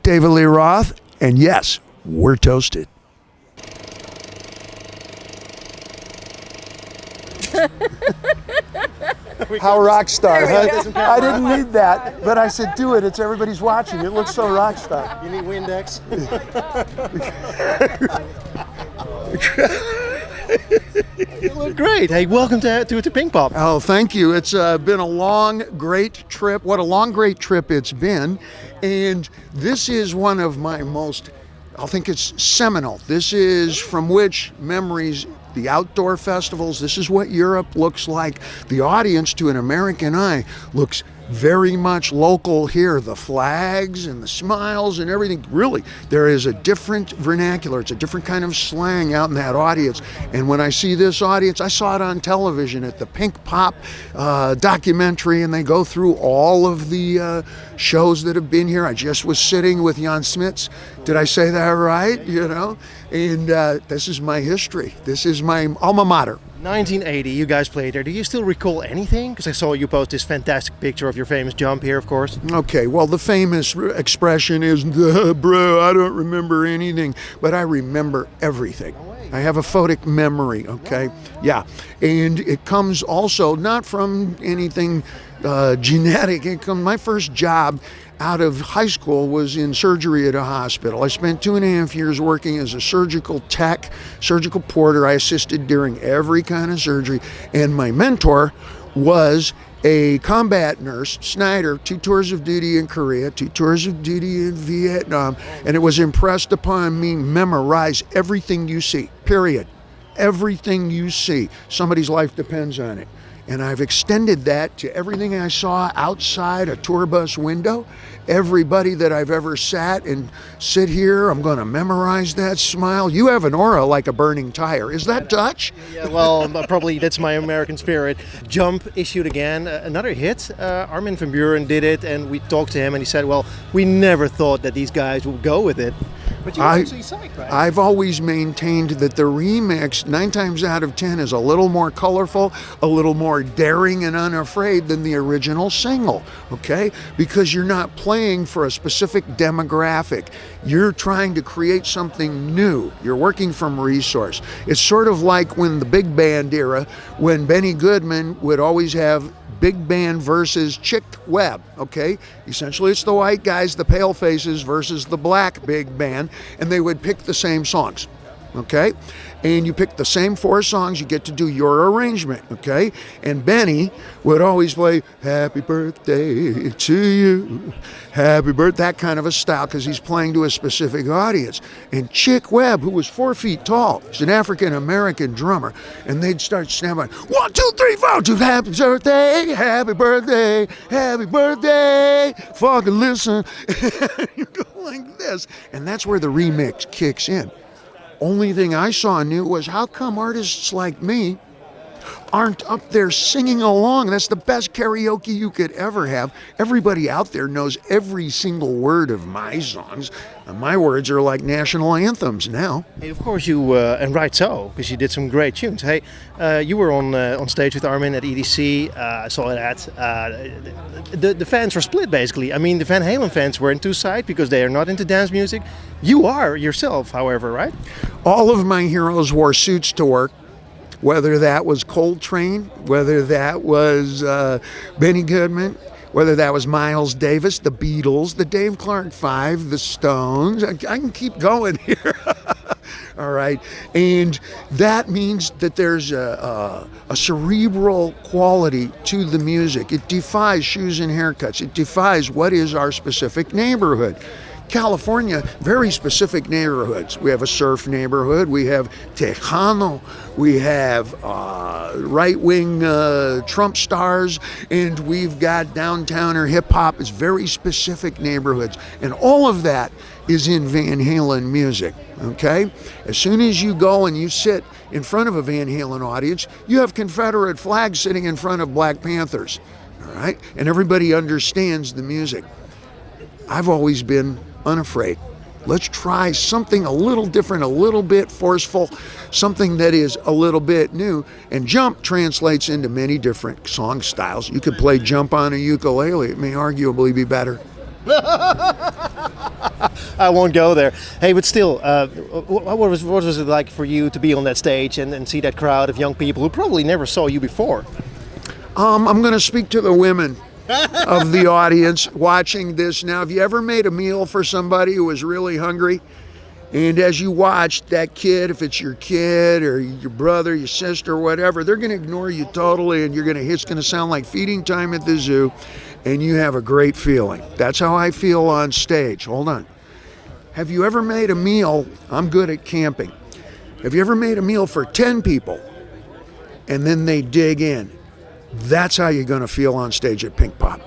David Lee Roth, and yes, we're toasted. How rock star, huh? I didn't need that, but I said, do it. It's everybody's watching. It looks so rock star. You need Windex? You look great. Hey, welcome to Pinkpop. Oh, thank you. It's been a long, great trip. What a long, great trip it's been. And this is one of my most, I think it's seminal. This is from which memories, the outdoor festivals, this is what Europe looks like. The audience, to an American eye, looks very much local here. The flags and the smiles and everything. Really, there is a different vernacular. It's a different kind of slang out in that audience. And when I see this audience, I saw it on television at the Pinkpop documentary, and they go through all of the shows that have been here. I just was sitting with Jan Smits. Did I say that right? You know? And this is my history. This is my alma mater. 1980, you guys played there. Do you still recall anything? Because I saw you post this fantastic picture of your famous jump here, of course. Okay, well, the famous expression is, bro, I don't remember anything, but I remember everything. I have a photic memory, okay? Yeah, and it comes also not from anything genetic. It comes, my first job out of high school was in surgery at a hospital. I spent 2.5 years working as a surgical tech, surgical porter. I assisted during every kind of surgery, and my mentor was a combat nurse, Snyder, 2 tours of duty in Korea, 2 tours of duty in Vietnam, and it was impressed upon me, memorize everything you see, period. Everything you see, somebody's life depends on it. And I've extended that to everything I saw outside a tour bus window. Everybody that I've ever sat and sit here, I'm going to memorize that smile. You have an aura like a burning tire. Is that Dutch? Yeah, well, probably that's my American spirit. Jump issued again, another hit. Armin van Buren did it, and we talked to him, and he said, well, we never thought that these guys would go with it. But you were actually psyched, right? I've always maintained that the remix, 9 times out of 10, is a little more colorful, a little more daring and unafraid than the original single, okay? Because you're not playing for a specific demographic. You're trying to create something new. You're working from resource. It's sort of like when the big band era, when Benny Goodman would always have big band versus Chick Webb, okay? Essentially, it's the white guys, the pale faces versus the black big band, and they would pick the same songs, okay? And you pick the same 4 songs, you get to do your arrangement, okay? And Benny would always play, happy birthday to you, happy birthday, that kind of a style, because he's playing to a specific audience. And Chick Webb, who was 4 feet tall, he's an African-American drummer, and they'd start snapping, 1, 2, 3, 4, to happy birthday, happy birthday, happy birthday, fucking listen. You go like this, and that's where the remix kicks in. Only thing I saw new was, how come artists like me aren't up there singing along? That's the best karaoke you could ever have. Everybody out there knows every single word of my songs. My words are like national anthems now. Hey, of course you, and right so, because you did some great tunes. Hey, you were on stage with Armin at EDC. I saw that. The fans were split, basically. I mean, the Van Halen fans were in 2 sides because they are not into dance music. You are yourself, however, right? All of my heroes wore suits to work. Whether that was Coltrane, whether that was Benny Goodman, whether that was Miles Davis, the Beatles, the Dave Clark Five, the Stones. I can keep going here. All right. And that means that there's a cerebral quality to the music. It defies shoes and haircuts. It defies what is our specific neighborhood. California, very specific neighborhoods. We have a surf neighborhood, we have Tejano, we have right-wing Trump stars, and we've got downtowner hip-hop. It's very specific neighborhoods. And all of that is in Van Halen music, okay? As soon as you go and you sit in front of a Van Halen audience, you have Confederate flags sitting in front of Black Panthers, all right? And everybody understands the music. I've always been unafraid. Let's try something a little different, a little bit forceful, something that is a little bit new. And jump translates into many different song styles. You could play jump on a ukulele. It may arguably be better. I won't go there. Hey, but still, what was it like for you to be on that stage and see that crowd of young people who probably never saw you before? I'm going to speak to the women of the audience watching this now. Have you ever made a meal for somebody who was really hungry? And as you watch that kid, if it's your kid or your brother, your sister, or whatever, they're going to ignore you totally, and it's going to sound like feeding time at the zoo, and you have a great feeling. That's how I feel on stage. Hold on. Have you ever made a meal? I'm good at camping. Have you ever made a meal for 10 people and then they dig in? That's how you're going to feel on stage at Pinkpop.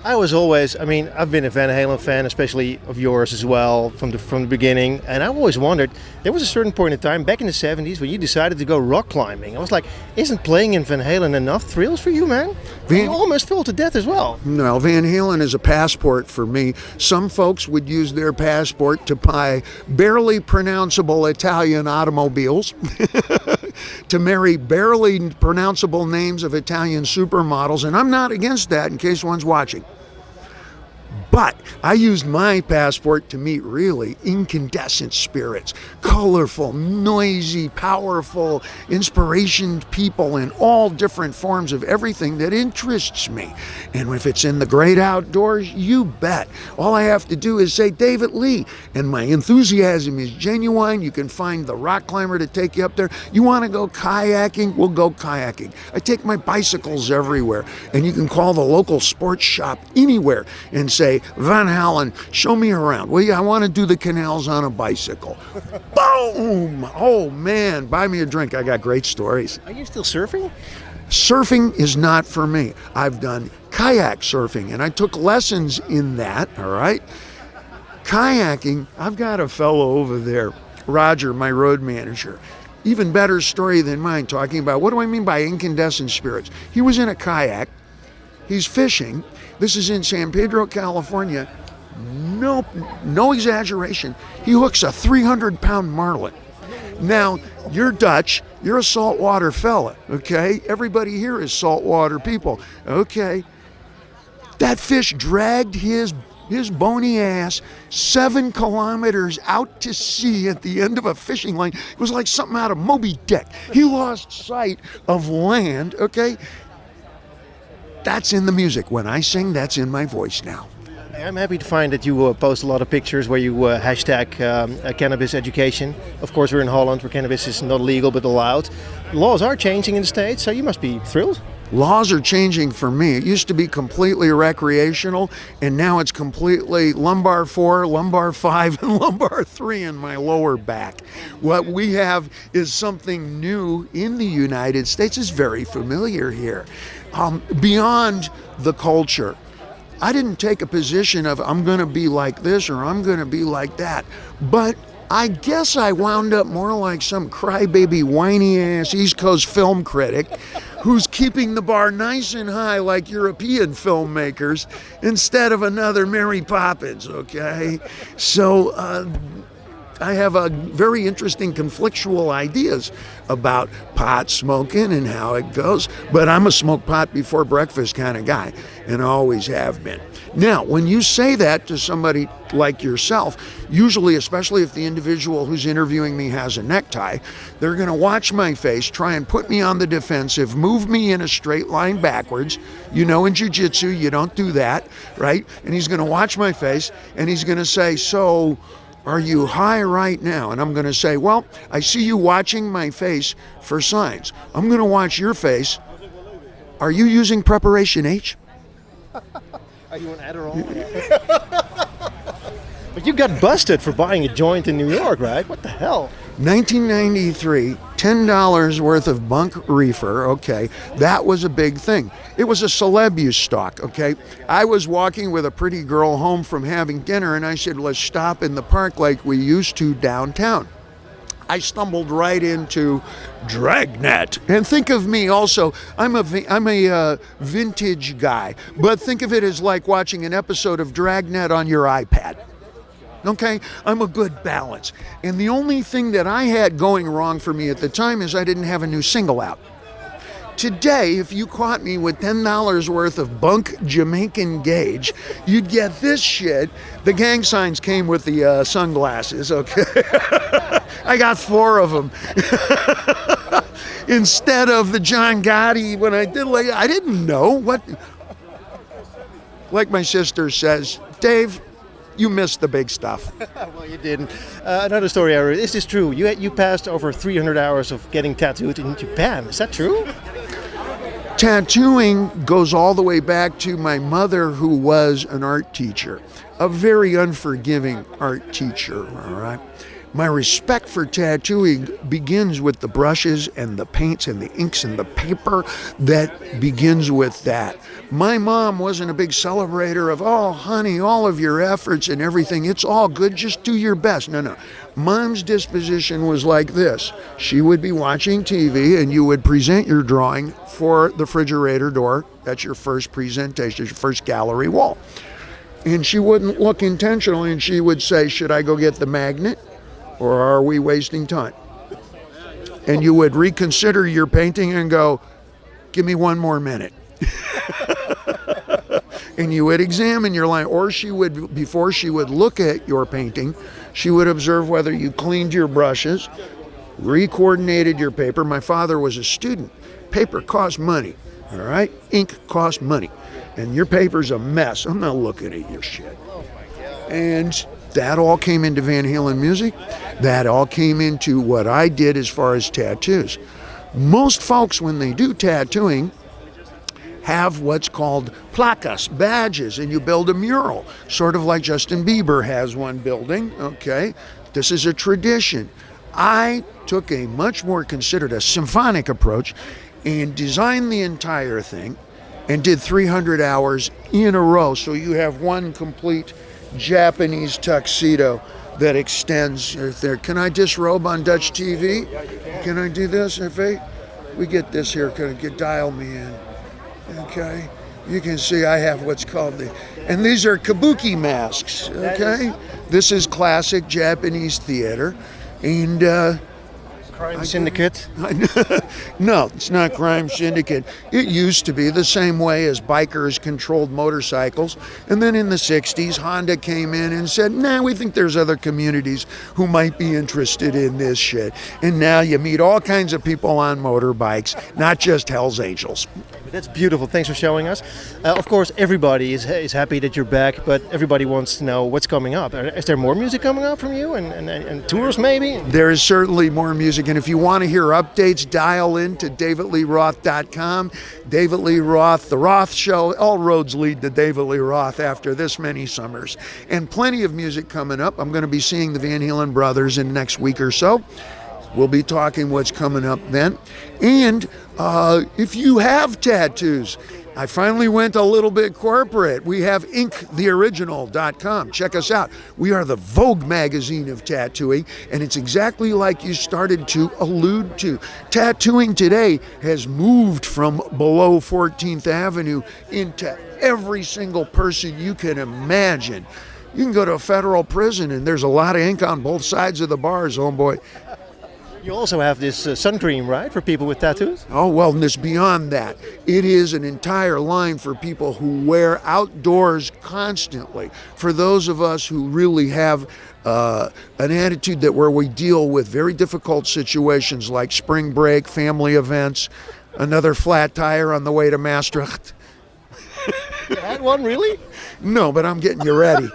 I've been a Van Halen fan, especially of yours as well, from the beginning. And I've always wondered, there was a certain point in time, back in the 70s, when you decided to go rock climbing. I was like, isn't playing in Van Halen enough thrills for you, man? You almost fell to death as well. No, Van Halen is a passport for me. Some folks would use their passport to buy barely pronounceable Italian automobiles, to marry barely pronounceable names of Italian supermodels, and I'm not against that in case one's watching. But I used my passport to meet really incandescent spirits, colorful, noisy, powerful, inspiration people in all different forms of everything that interests me. And if it's in the great outdoors, you bet. All I have to do is say David Lee, and my enthusiasm is genuine. You can find the rock climber to take you up there. You want to go kayaking? We'll go kayaking. I take my bicycles everywhere, and you can call the local sports shop anywhere and say, Van Halen, show me around. Well, I want to do the canals on a bicycle. Boom! Oh, man, buy me a drink. I got great stories. Are you still surfing? Surfing is not for me. I've done kayak surfing, and I took lessons in that, all right? Kayaking, I've got a fellow over there, Roger, my road manager. Even better story than mine, talking about what do I mean by incandescent spirits. He was in a kayak. He's fishing. This is in San Pedro, California. No exaggeration. He hooks a 300-pound marlin. Now, you're Dutch. You're a saltwater fella, okay? Everybody here is saltwater people, okay? That fish dragged his bony ass 7 kilometers out to sea at the end of a fishing line. It was like something out of Moby Dick. He lost sight of land, okay? That's in the music. When I sing, that's in my voice now. I'm happy to find that you post a lot of pictures where you hashtag cannabis education. Of course, we're in Holland where cannabis is not legal but allowed. Laws are changing in the States, so you must be thrilled. Laws are changing for me. It used to be completely recreational, and now it's completely lumbar 4, lumbar 5, and lumbar 3 in my lower back. What we have is something new in the United States. It's very familiar here. Beyond the culture. I didn't take a position of I'm going to be like this or I'm going to be like that. But I guess I wound up more like some crybaby, whiny-ass East Coast film critic who's keeping the bar nice and high like European filmmakers instead of another Mary Poppins, okay? So I have a very interesting conflictual ideas about pot smoking and how it goes, but I'm a smoke pot before breakfast kind of guy, and always have been. Now, when you say that to somebody like yourself, usually, especially if the individual who's interviewing me has a necktie, they're going to watch my face, try and put me on the defensive, move me in a straight line backwards. You know, in jiu-jitsu, you don't do that, right? And he's going to watch my face, and he's going to say, so, are you high right now? And I'm going to say, well, I see you watching my face for signs. I'm going to watch your face. Are you using Preparation H? Are you on Adderall? But you got busted for buying a joint in New York, right? What the hell? 1993, $10 worth of bunk reefer, okay, that was a big thing. It was a celeb use stock, okay? I was walking with a pretty girl home from having dinner, and I said, let's stop in the park like we used to downtown. I stumbled right into Dragnet. And think of me also, I'm a vintage guy, but think of it as like watching an episode of Dragnet on your iPad. Okay, I'm a good balance. And the only thing that I had going wrong for me at the time is I didn't have a new single out. Today, if you caught me with $10 worth of bunk Jamaican gauge, you'd get this shit. The gang signs came with the sunglasses, okay? I got 4 of them. Instead of the John Gotti when I did, like, I didn't know what. Like my sister says, Dave, you missed the big stuff. Well, you didn't. Another story I read. Is this true? You passed over 300 hours of getting tattooed in Japan. Is that true? Tattooing goes all the way back to my mother, who was an art teacher, a very unforgiving art teacher, all right? My respect for tattooing begins with the brushes and the paints and the inks and the paper. That begins with that. My mom wasn't a big celebrator of, oh, honey, all of your efforts and everything, it's all good, just do your best. No. Mom's disposition was like this. She would be watching TV and you would present your drawing for the refrigerator door. That's your first presentation, your first gallery wall. And she wouldn't look intentionally and she would say, should I go get the magnet? Or are we wasting time? And you would reconsider your painting and go, give me 1 more minute. And you would examine your line, or she would, before she would look at your painting, she would observe whether you cleaned your brushes, re-coordinated your paper. My father was a student. Paper costs money, all right? Ink costs money. And your paper's a mess. I'm not looking at your shit. And that all came into Van Halen music. That all came into what I did as far as tattoos. Most folks, when they do tattooing, have what's called placas, badges, and you build a mural, sort of like Justin Bieber has one building, okay? This is a tradition. I took a much more considered, a symphonic approach, and designed the entire thing and did 300 hours in a row. So you have one complete Japanese tuxedo that extends there. Can I disrobe on Dutch TV? Can I do this? If we get this here, can I dial me in? Okay. You can see I have what's called and these are kabuki masks. Okay. This is classic Japanese theater, and Crime Syndicate? No, it's not Crime Syndicate. It used to be the same way as bikers controlled motorcycles. And then in the 60s, Honda came in and said, nah, we think there's other communities who might be interested in this shit. And now you meet all kinds of people on motorbikes, not just Hell's Angels. That's beautiful. Thanks for showing us. Of course, everybody is happy that you're back, but everybody wants to know what's coming up. Is there more music coming up from you and tours maybe? There is certainly more music, and if you want to hear updates, dial in to davidleeroth.com. David Lee Roth, The Roth Show, all roads lead to David Lee Roth after this many summers. And plenty of music coming up. I'm going to be seeing the Van Halen brothers in the next week or so. We'll be talking what's coming up then. And if you have tattoos, I finally went a little bit corporate. We have inktheoriginal.com. Check us out. We are the Vogue magazine of tattooing, and it's exactly like you started to allude to. Tattooing today has moved from below 14th Avenue into every single person you can imagine. You can go to a federal prison, and there's a lot of ink on both sides of the bars, homeboy. You also have this sun cream, right, for people with tattoos? Oh, well, and it's beyond that. It is an entire line for people who wear outdoors constantly. For those of us who really have an attitude that where we deal with very difficult situations like spring break, family events, another flat tire on the way to Maastricht. You had one, really? No, but I'm getting you ready.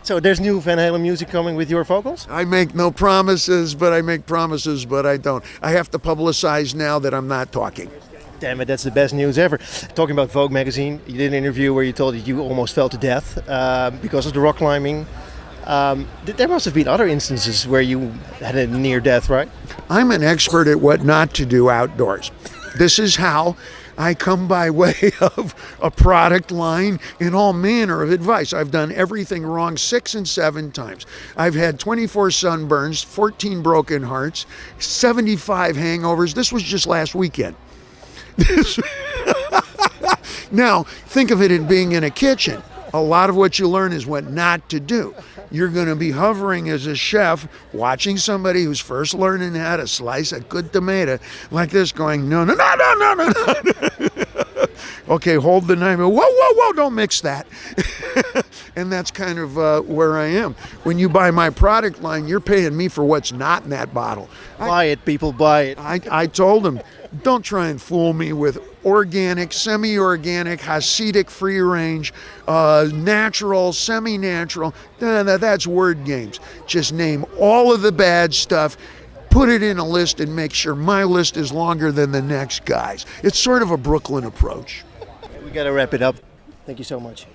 So there's new Van Halen music coming with your vocals? I make no promises, but I make promises, but I don't. I have to publicize now that I'm not talking. Damn it, that's the best news ever. Talking about Vogue magazine, you did an interview where you told that you almost fell to death because of the rock climbing. There must have been other instances where you had a near death, right? I'm an expert at what not to do outdoors. This is how I come by way of a product line and all manner of advice. I've done everything wrong 6 and 7 times. I've had 24 sunburns, 14 broken hearts, 75 hangovers. This was just last weekend. Now, think of it as being in a kitchen. A lot of what you learn is what not to do. You're going to be hovering as a chef, watching somebody who's first learning how to slice a good tomato like this, going, no, no, no, no, no, no, no. Okay, hold the knife. Whoa, whoa, whoa, don't mix that. And that's kind of where I am. When you buy my product line, you're paying me for what's not in that bottle. Buy it, people, buy it. I told them, don't try and fool me with organic, semi-organic, Hasidic free range, natural, semi-natural. That's word games. Just name all of the bad stuff, put it in a list, and make sure my list is longer than the next guy's. It's sort of a Brooklyn approach. We got to wrap it up. Thank you so much.